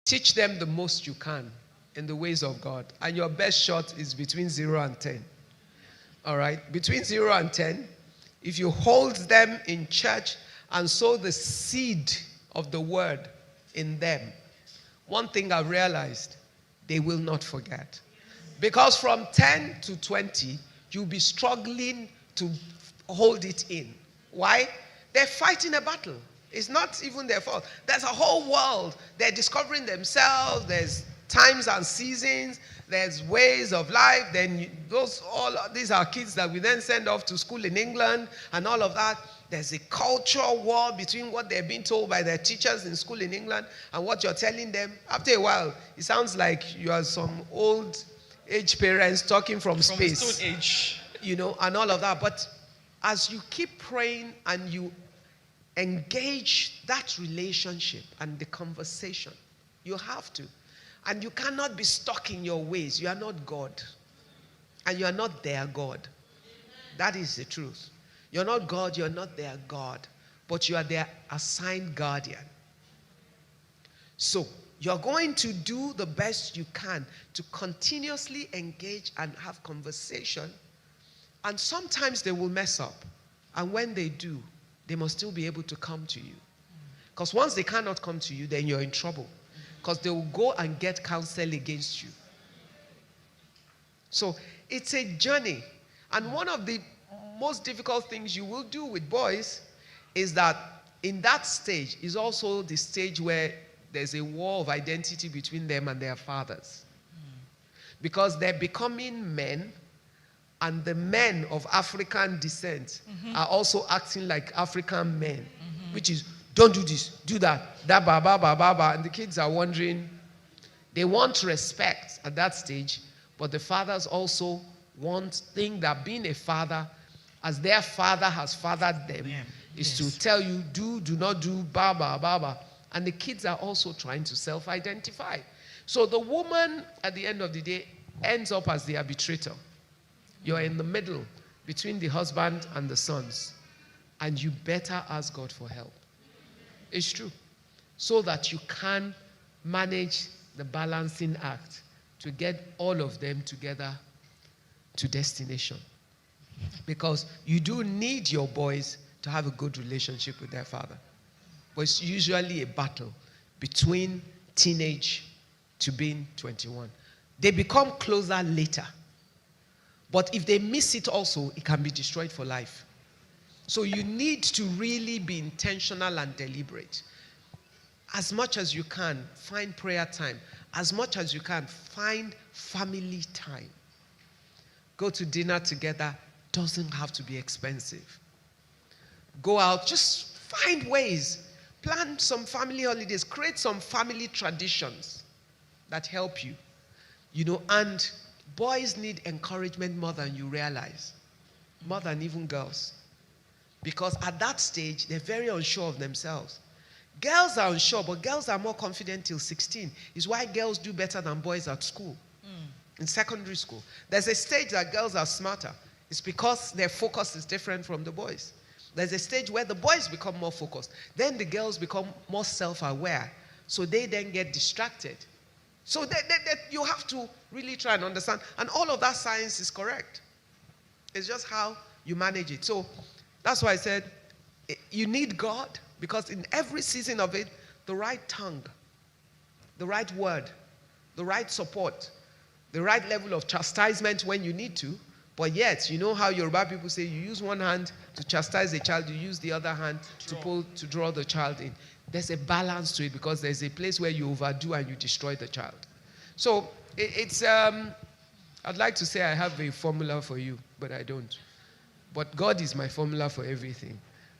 Teach them the most you can in the ways of God. And your best shot is between 0 and 10. All right? Between 0 and 10, if you hold them in church and sow the seed of the word in them, one thing I've realized, they will not forget. Because from 10 to 20, you'll be struggling to hold it in. Why? They're fighting a battle. It's not even their fault. There's a whole world. They're discovering themselves. There's times and seasons. There's ways of life. Then these are kids that we then send off to school in England and all of that. There's a cultural war between what they're being told by their teachers in school in England and what you're telling them. After a while, it sounds like you are some old age parents talking from space. Stone age. And all of that. But as you keep praying and you engage that relationship and the conversation, you have to. And you cannot be stuck in your ways. You are not God. And you are not their God. That is the truth. You're not God, you're not their God. But you are their assigned guardian. So, you're going to do the best you can to continuously engage and have conversation. And sometimes they will mess up. And when they do, they must still be able to come to you. Because once they cannot come to you, then you're in trouble. Because they will go and get counsel against you. So it's a journey. And one of the most difficult things you will do with boys is that in that stage is also the stage where there's a war of identity between them and their fathers. Because they're becoming men, and the men of African descent are also acting like African men, which is, don't do this, do that, ba, ba, ba, ba, ba. And the kids are wondering, they want respect at that stage, but the fathers also think that being a father, as their father has fathered them, is to tell you, do not do, ba, ba, ba, ba. And the kids are also trying to self-identify. So the woman, at the end of the day, ends up as the arbitrator. You're in the middle between the husband and the sons. And you better ask God for help. It's true. So that you can manage the balancing act to get all of them together to destination. Because you do need your boys to have a good relationship with their father. But it's usually a battle between teenage to being 21. They become closer later. But if they miss it also, it can be destroyed for life. So you need to really be intentional and deliberate. As much as you can, find prayer time. As much as you can, find family time. Go to dinner together. Doesn't have to be expensive. Go out, just find ways. Plan some family holidays. Create some family traditions that help you. And boys need encouragement more than you realize. More than even girls. Because at that stage, they're very unsure of themselves. Girls are unsure, but girls are more confident till 16. It's why girls do better than boys at school. In secondary school. There's a stage that girls are smarter. It's because their focus is different from the boys. There's a stage where the boys become more focused. Then the girls become more self-aware. So they then get distracted. So you have to really try and understand. And all of that science is correct. It's just how you manage it. So that's why I said you need God. Because in every season of it, the right tongue, the right word, the right support, the right level of chastisement when you need to. But yet, you know how Yoruba people say you use one hand to chastise a child, you use the other hand to draw the child in. There's a balance to it because there's a place where you overdo and you destroy the child. So I'd like to say I have a formula for you, but I don't. But God is my formula for everything.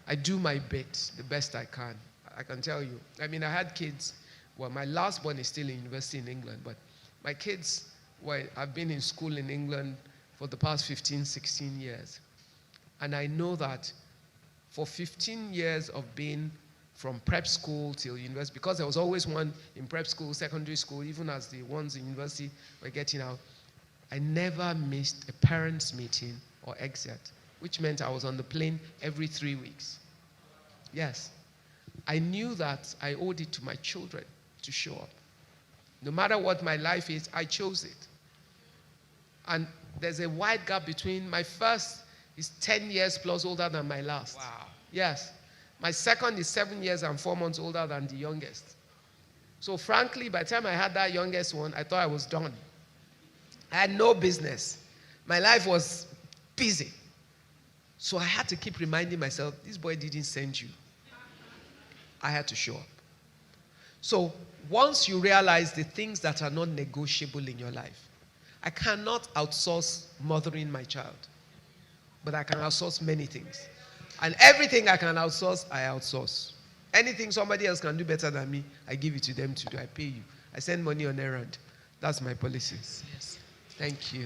I do my bit the best I can. I can tell you. I mean, I had kids. Well, my last born is still in university in England, but my kids, I've been in school in England for the past 15, 16 years. And I know that for 15 years of being from prep school till university, because there was always one in prep school, secondary school, even as the ones in university were getting out, I never missed a parents' meeting or exit, which meant I was on the plane every 3 weeks. Yes. I knew that I owed it to my children to show up. No matter what my life is, I chose it. And there's a wide gap between my first is 10 years plus older than my last. Wow. Yes. My second is 7 years and 4 months older than the youngest. So frankly, by the time I had that youngest one, I thought I was done. I had no business. My life was busy. So I had to keep reminding myself, this boy didn't send you. I had to show up. So once you realize the things that are not negotiable in your life, I cannot outsource mothering my child, but I can outsource many things. And everything I can outsource, I outsource. Anything somebody else can do better than me, I give it to them to do. I pay you. I send money on errand. That's my policy. Yes. Thank you.